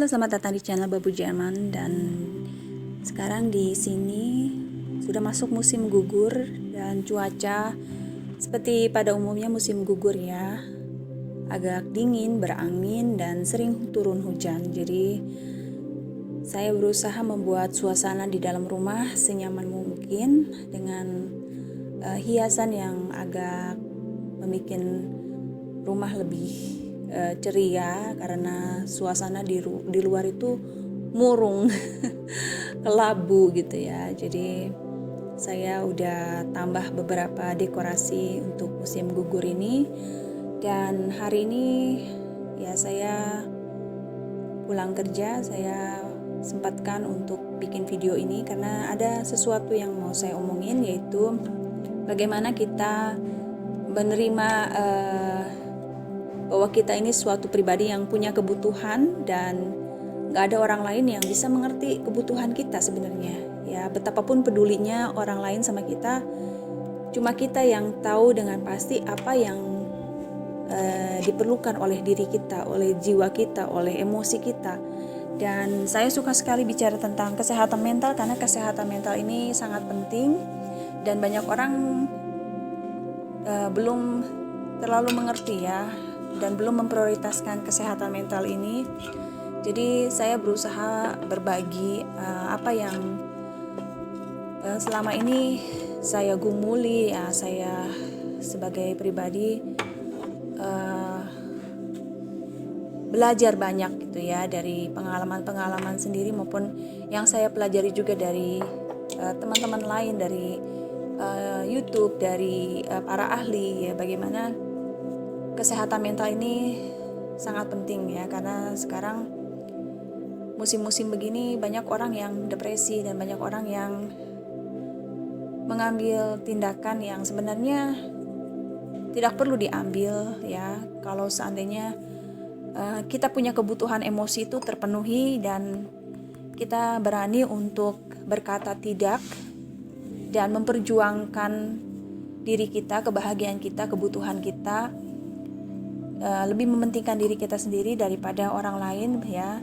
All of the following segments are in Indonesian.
Halo, selamat datang di channel Babu Jerman. Dan sekarang di sini sudah masuk musim gugur dan cuaca seperti pada umumnya musim gugur ya, agak dingin, berangin dan sering turun hujan. Jadi saya berusaha membuat suasana di dalam rumah senyaman mungkin dengan hiasan yang agak membuat rumah lebih ceria, karena suasana di luar itu murung kelabu gitu ya. Jadi saya udah tambah beberapa dekorasi untuk musim gugur ini. Dan hari ini ya saya pulang kerja, saya sempatkan untuk bikin video ini karena ada sesuatu yang mau saya omongin, yaitu bagaimana kita menerima bahwa kita ini suatu pribadi yang punya kebutuhan dan gak ada orang lain yang bisa mengerti kebutuhan kita sebenarnya. Ya, betapapun pedulinya orang lain sama kita, cuma kita yang tahu dengan pasti apa yang diperlukan oleh diri kita, oleh jiwa kita, oleh emosi kita. Dan saya suka sekali bicara tentang kesehatan mental karena kesehatan mental ini sangat penting dan banyak orang belum terlalu mengerti ya, dan belum memprioritaskan kesehatan mental ini. Jadi saya berusaha berbagi apa yang selama ini saya gumuli ya, saya sebagai pribadi belajar banyak gitu ya, dari pengalaman-pengalaman sendiri maupun yang saya pelajari juga dari teman-teman lain, dari YouTube, dari para ahli ya, bagaimana kesehatan mental ini sangat penting ya, karena sekarang musim-musim begini banyak orang yang depresi dan banyak orang yang mengambil tindakan yang sebenarnya tidak perlu diambil ya. Kalau seandainya kita punya kebutuhan emosi itu terpenuhi dan kita berani untuk berkata tidak dan memperjuangkan diri kita, kebahagiaan kita, kebutuhan kita, lebih mementingkan diri kita sendiri daripada orang lain ya.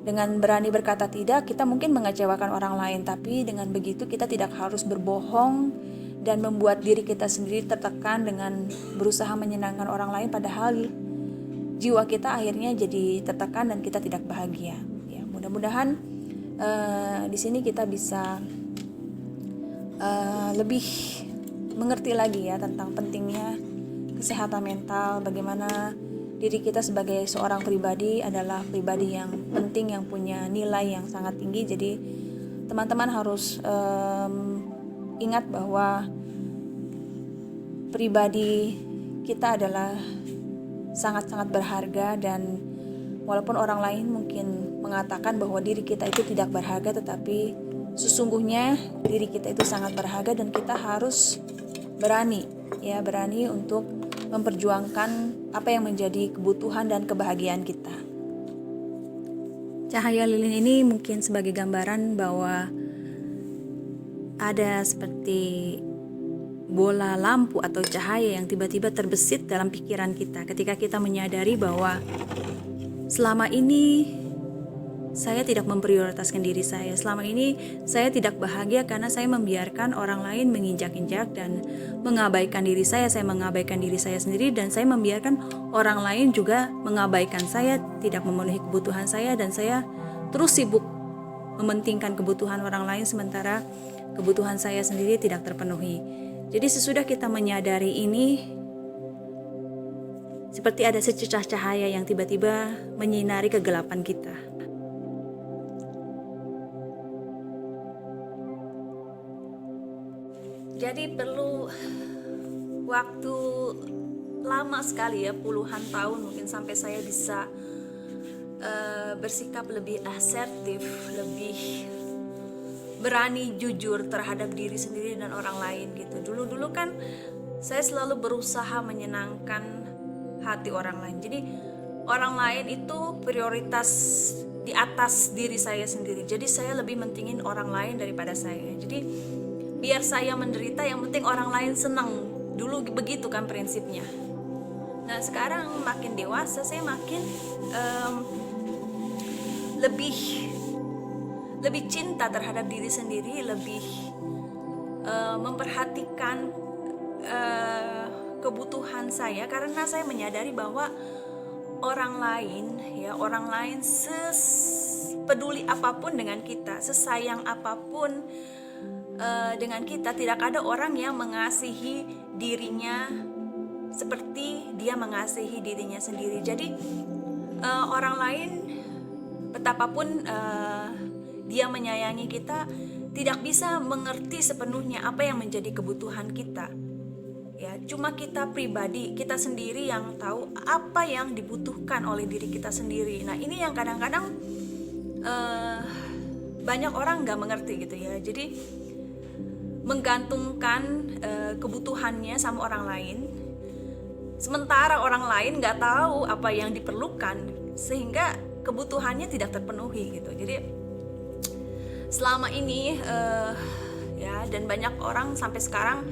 Dengan berani berkata tidak, kita mungkin mengecewakan orang lain, tapi dengan begitu kita tidak harus berbohong dan membuat diri kita sendiri tertekan dengan berusaha menyenangkan orang lain, padahal jiwa kita akhirnya jadi tertekan dan kita tidak bahagia ya. Mudah-mudahan di sini kita bisa lebih mengerti lagi ya tentang pentingnya kesehatan mental, bagaimana diri kita sebagai seorang pribadi adalah pribadi yang penting, yang punya nilai yang sangat tinggi. Jadi teman-teman harus ingat bahwa pribadi kita adalah sangat-sangat berharga, dan walaupun orang lain mungkin mengatakan bahwa diri kita itu tidak berharga, tetapi sesungguhnya diri kita itu sangat berharga dan kita harus berani untuk memperjuangkan apa yang menjadi kebutuhan dan kebahagiaan kita. Cahaya lilin ini mungkin sebagai gambaran bahwa ada seperti bola lampu atau cahaya yang tiba-tiba terbesit dalam pikiran kita ketika kita menyadari bahwa selama ini saya tidak memprioritaskan diri saya. Selama ini saya tidak bahagia karena saya membiarkan orang lain menginjak-injak dan mengabaikan diri saya. Saya mengabaikan diri saya sendiri dan saya membiarkan orang lain juga mengabaikan saya, tidak memenuhi kebutuhan saya, dan saya terus sibuk mementingkan kebutuhan orang lain sementara kebutuhan saya sendiri tidak terpenuhi. Jadi sesudah kita menyadari ini, seperti ada secercah cahaya yang tiba-tiba menyinari kegelapan kita. Jadi perlu waktu lama sekali ya, puluhan tahun mungkin sampai saya bisa bersikap lebih asertif, lebih berani jujur terhadap diri sendiri dan orang lain gitu. Dulu kan saya selalu berusaha menyenangkan hati orang lain. Jadi orang lain itu prioritas di atas diri saya sendiri. Jadi saya lebih mentingin orang lain daripada saya. Jadi biar saya menderita, yang penting orang lain senang. Dulu begitu kan prinsipnya. Nah sekarang makin dewasa saya makin lebih cinta terhadap diri sendiri, lebih memperhatikan kebutuhan saya, karena saya menyadari bahwa orang lain sepeduli apapun dengan kita, sesayang apapun dengan kita, tidak ada orang yang mengasihi dirinya seperti dia mengasihi dirinya sendiri. Jadi orang lain betapapun dia menyayangi kita, tidak bisa mengerti sepenuhnya apa yang menjadi kebutuhan kita. Ya, cuma kita pribadi, kita sendiri yang tahu apa yang dibutuhkan oleh diri kita sendiri. Nah, ini yang kadang-kadang banyak orang nggak mengerti gitu ya. Jadi menggantungkan kebutuhannya sama orang lain, sementara orang lain nggak tahu apa yang diperlukan, sehingga kebutuhannya tidak terpenuhi gitu. Jadi selama ini ya, dan banyak orang sampai sekarang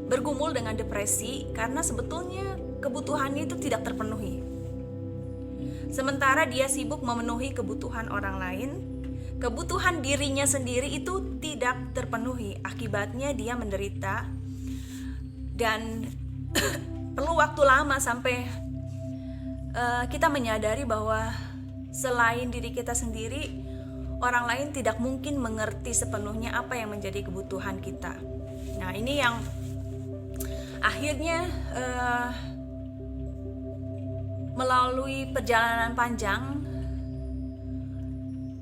bergumul dengan depresi karena sebetulnya kebutuhannya itu tidak terpenuhi. Sementara dia sibuk memenuhi kebutuhan orang lain, kebutuhan dirinya sendiri itu tidak terpenuhi. Akibatnya dia menderita dan perlu waktu lama sampai kita menyadari bahwa selain diri kita sendiri, orang lain tidak mungkin mengerti sepenuhnya apa yang menjadi kebutuhan kita. Nah, ini yang akhirnya melalui perjalanan panjang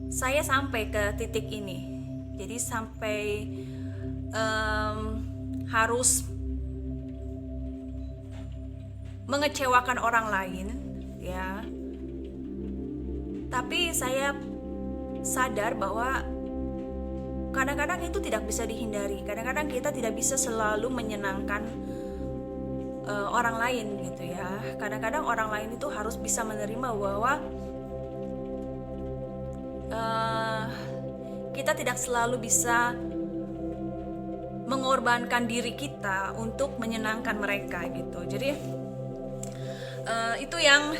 saya sampai ke titik ini. Jadi sampai harus mengecewakan orang lain, ya. Tapi saya sadar bahwa kadang-kadang itu tidak bisa dihindari. Kadang-kadang kita tidak bisa selalu menyenangkan orang lain gitu ya. Kadang-kadang orang lain itu harus bisa menerima bahwa kita tidak selalu bisa mengorbankan diri kita untuk menyenangkan mereka gitu. Jadi itu yang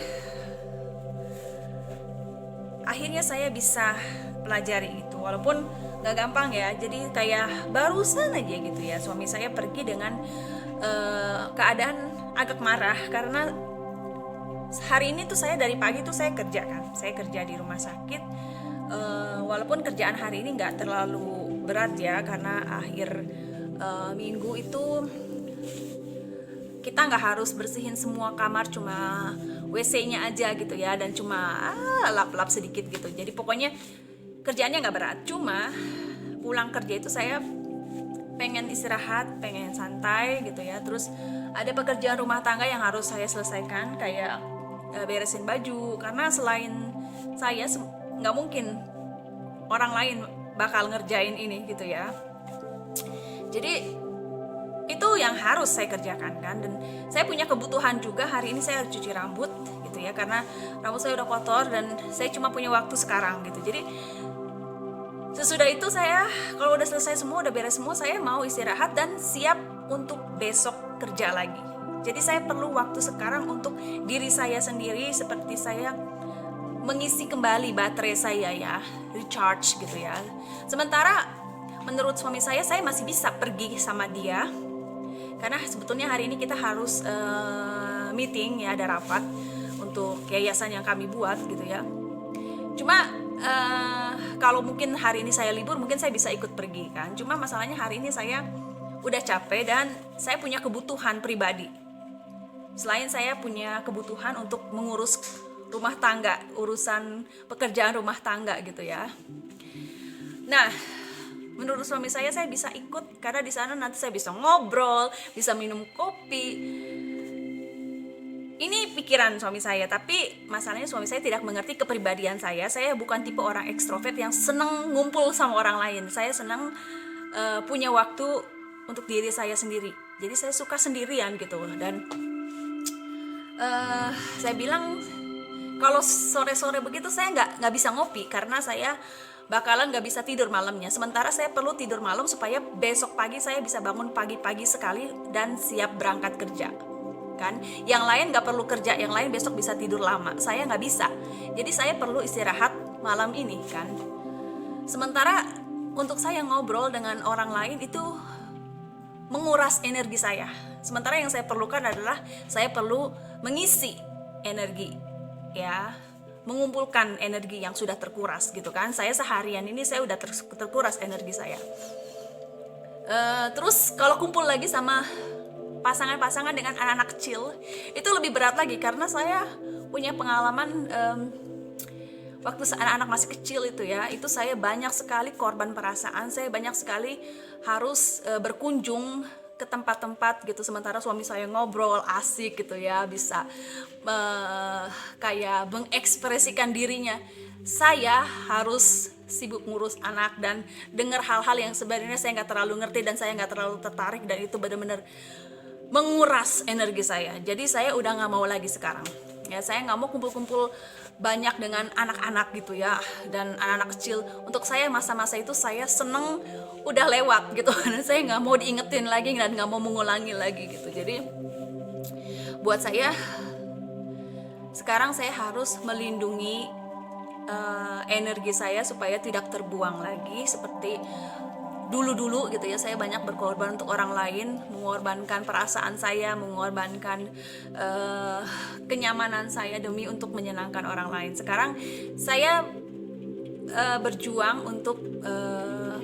akhirnya saya bisa pelajari itu, walaupun gak gampang ya. Jadi kayak barusan aja gitu ya, suami saya pergi dengan keadaan agak marah karena hari ini tuh saya dari pagi tuh saya kerja di rumah sakit. Walaupun kerjaan hari ini nggak terlalu berat ya, karena akhir minggu itu kita nggak harus bersihin semua kamar, cuma WC-nya aja gitu ya, dan cuma lap-lap sedikit gitu. Jadi pokoknya kerjaannya nggak berat. Cuma pulang kerja itu saya pengen istirahat, pengen santai gitu ya. Terus ada pekerjaan rumah tangga yang harus saya selesaikan, kayak beresin baju, karena selain saya nggak mungkin orang lain bakal ngerjain ini gitu ya. Jadi itu yang harus saya kerjakan kan. Dan saya punya kebutuhan juga, hari ini saya harus cuci rambut gitu ya, karena rambut saya udah kotor dan saya cuma punya waktu sekarang gitu. Jadi sesudah itu saya, kalau udah selesai semua, udah beres semua, saya mau istirahat dan siap untuk besok kerja lagi. Jadi saya perlu waktu sekarang untuk diri saya sendiri, seperti saya mengisi kembali baterai saya ya, recharge gitu ya. Sementara menurut suami saya masih bisa pergi sama dia, karena sebetulnya hari ini kita harus meeting ya, ada rapat untuk yayasan yang kami buat gitu ya. Cuma kalau mungkin hari ini saya libur, mungkin saya bisa ikut pergi kan. Cuma masalahnya hari ini saya udah capek dan saya punya kebutuhan pribadi. Selain saya punya kebutuhan untuk mengurus rumah tangga, urusan pekerjaan rumah tangga gitu ya. Nah, menurut suami saya bisa ikut karena di sana nanti saya bisa ngobrol, bisa minum kopi. Ini pikiran suami saya, tapi masalahnya suami saya tidak mengerti kepribadian saya. Saya bukan tipe orang ekstrovert yang senang ngumpul sama orang lain. Saya senang punya waktu untuk diri saya sendiri. Jadi saya suka sendirian gitu. Dan saya bilang kalau sore-sore begitu saya nggak bisa ngopi karena saya bakalan nggak bisa tidur malamnya. Sementara saya perlu tidur malam supaya besok pagi saya bisa bangun pagi-pagi sekali dan siap berangkat kerja. kan. Yang lain nggak perlu kerja, yang lain besok bisa tidur lama, saya nggak bisa. Jadi saya perlu istirahat malam ini kan. Sementara untuk saya ngobrol dengan orang lain itu menguras energi saya. Sementara yang saya perlukan adalah saya perlu mengisi energi, ya, mengumpulkan energi yang sudah terkuras gitu kan. Saya seharian ini saya udah terkuras energi saya. Terus kalau kumpul lagi sama pasangan-pasangan dengan anak-anak kecil itu lebih berat lagi, karena saya punya pengalaman waktu anak-anak masih kecil itu ya, itu saya banyak sekali korban perasaan, saya banyak sekali harus berkunjung ke tempat-tempat gitu, sementara suami saya ngobrol asik gitu ya, bisa kayak mengekspresikan dirinya. Saya harus sibuk ngurus anak dan dengar hal-hal yang sebenarnya saya nggak terlalu ngerti dan saya nggak terlalu tertarik, dan itu benar-benar menguras energi saya. Jadi saya udah nggak mau lagi sekarang. Ya, saya nggak mau kumpul-kumpul banyak dengan anak-anak gitu ya, dan anak-anak kecil. Untuk saya masa-masa itu saya seneng udah lewat gitu. Saya nggak mau diingetin lagi dan nggak mau mengulangi lagi gitu. Jadi buat saya sekarang saya harus melindungi energi saya supaya tidak terbuang lagi seperti dulu-dulu gitu ya. Saya banyak berkorban untuk orang lain, mengorbankan perasaan saya, mengorbankan kenyamanan saya demi untuk menyenangkan orang lain. Sekarang saya berjuang untuk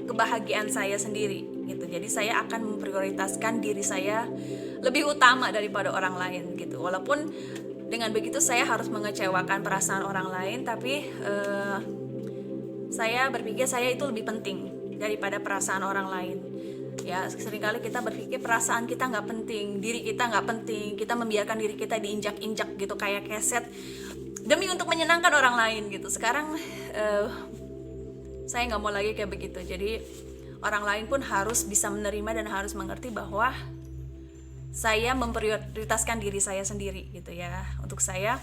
kebahagiaan saya sendiri gitu. Jadi saya akan memprioritaskan diri saya lebih utama daripada orang lain gitu. Walaupun dengan begitu saya harus mengecewakan perasaan orang lain, tapi saya berpikir saya itu lebih penting daripada perasaan orang lain. Ya, seringkali kita berpikir perasaan kita nggak penting, diri kita nggak penting, kita membiarkan diri kita diinjak-injak gitu kayak keset demi untuk menyenangkan orang lain gitu. Sekarang saya nggak mau lagi kayak begitu. Jadi orang lain pun harus bisa menerima dan harus mengerti bahwa saya memprioritaskan diri saya sendiri gitu ya. Untuk saya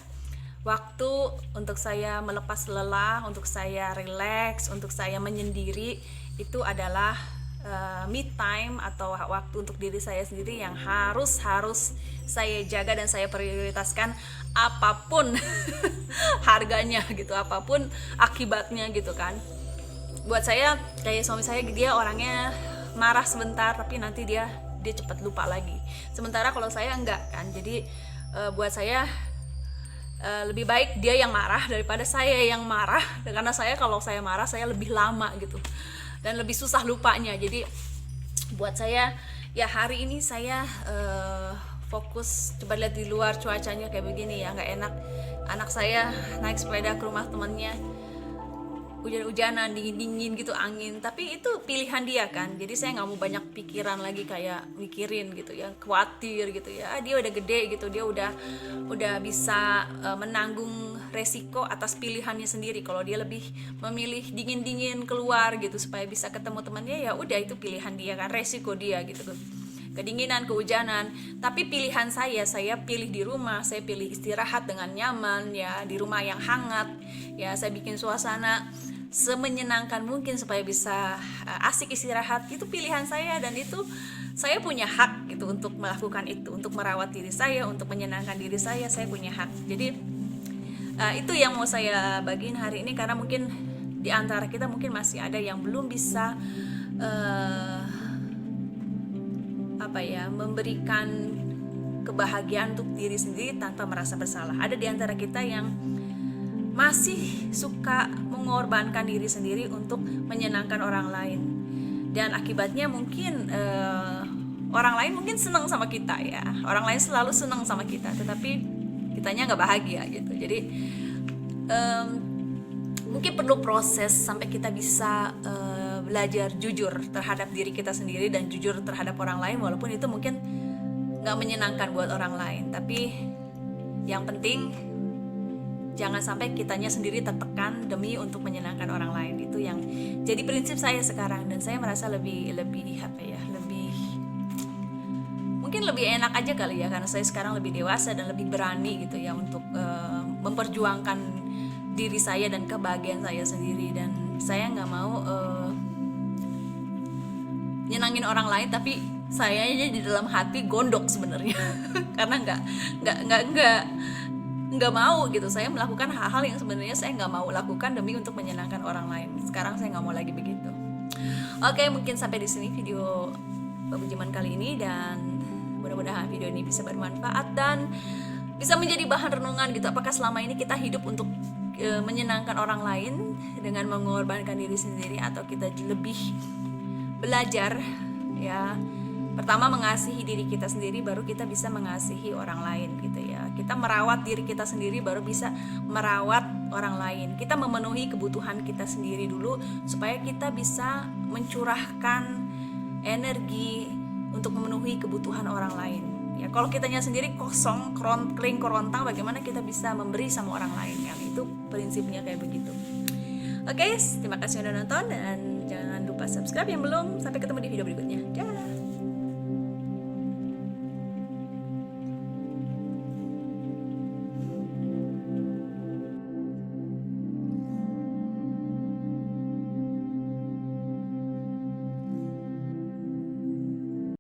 waktu, untuk saya melepas lelah, untuk saya relax, untuk saya menyendiri, itu adalah me time atau waktu untuk diri saya sendiri yang harus saya jaga dan saya prioritaskan apapun harganya gitu, apapun akibatnya gitu kan. Buat saya kayak suami saya, dia orangnya marah sebentar tapi nanti dia cepat lupa lagi. Sementara kalau saya enggak kan. Jadi buat saya lebih baik dia yang marah daripada saya yang marah, karena saya kalau saya marah saya lebih lama gitu dan lebih susah lupanya. Jadi buat saya ya hari ini saya fokus. Coba lihat di luar cuacanya kayak begini ya, nggak enak. Anak saya naik sepeda ke rumah temannya, hujan-hujanan, dingin-dingin gitu angin, tapi itu pilihan dia kan. Jadi saya nggak mau banyak pikiran lagi kayak mikirin gitu ya, khawatir gitu ya. Dia udah gede gitu, dia udah bisa menanggung resiko atas pilihannya sendiri. Kalau dia lebih memilih dingin-dingin keluar gitu supaya bisa ketemu temannya, ya udah itu pilihan dia kan, resiko dia gitu. Kedinginan, kehujanan, tapi pilihan saya pilih di rumah, saya pilih istirahat dengan nyaman ya, di rumah yang hangat ya. Saya bikin suasana semenyenangkan mungkin supaya bisa asik istirahat. Itu pilihan saya dan itu saya punya hak gitu untuk melakukan itu, untuk merawat diri saya, untuk menyenangkan diri saya punya hak. Jadi itu yang mau saya bagiin hari ini, karena mungkin di antara kita mungkin masih ada yang belum bisa memberikan kebahagiaan untuk diri sendiri tanpa merasa bersalah. Ada di antara kita yang masih suka mengorbankan diri sendiri untuk menyenangkan orang lain, dan akibatnya mungkin orang lain mungkin senang sama kita ya, orang lain selalu senang sama kita, tetapi kitanya nggak bahagia gitu. Jadi mungkin perlu proses sampai kita bisa belajar jujur terhadap diri kita sendiri dan jujur terhadap orang lain, walaupun itu mungkin nggak menyenangkan buat orang lain. Tapi yang penting jangan sampai kitanya sendiri tertekan demi untuk menyenangkan orang lain. Itu yang jadi prinsip saya sekarang, dan saya merasa lebih mungkin lebih enak aja kali ya, karena saya sekarang lebih dewasa dan lebih berani gitu ya untuk memperjuangkan diri saya dan kebahagiaan saya sendiri. Dan saya nggak mau nyenangin orang lain tapi saya aja di dalam hati gondok sebenarnya karena nggak mau gitu saya melakukan hal-hal yang sebenarnya saya nggak mau lakukan demi untuk menyenangkan orang lain. Sekarang saya nggak mau lagi begitu. Oke, mungkin sampai di sini video pemujiman kali ini, dan mudah-mudahan video ini bisa bermanfaat dan bisa menjadi bahan renungan gitu. Apakah selama ini kita hidup untuk menyenangkan orang lain dengan mengorbankan diri sendiri, atau kita lebih belajar ya, pertama mengasihi diri kita sendiri baru kita bisa mengasihi orang lain gitu ya. Kita merawat diri kita sendiri baru bisa merawat orang lain. Kita memenuhi kebutuhan kita sendiri dulu supaya kita bisa mencurahkan energi untuk memenuhi kebutuhan orang lain ya. Kalau kitanya sendiri kosong, kering kerontang, bagaimana kita bisa memberi sama orang lain kan? Itu prinsipnya kayak begitu. Oke, terima kasih sudah nonton dan jangan lupa subscribe yang belum. Sampai ketemu di video berikutnya. Dah.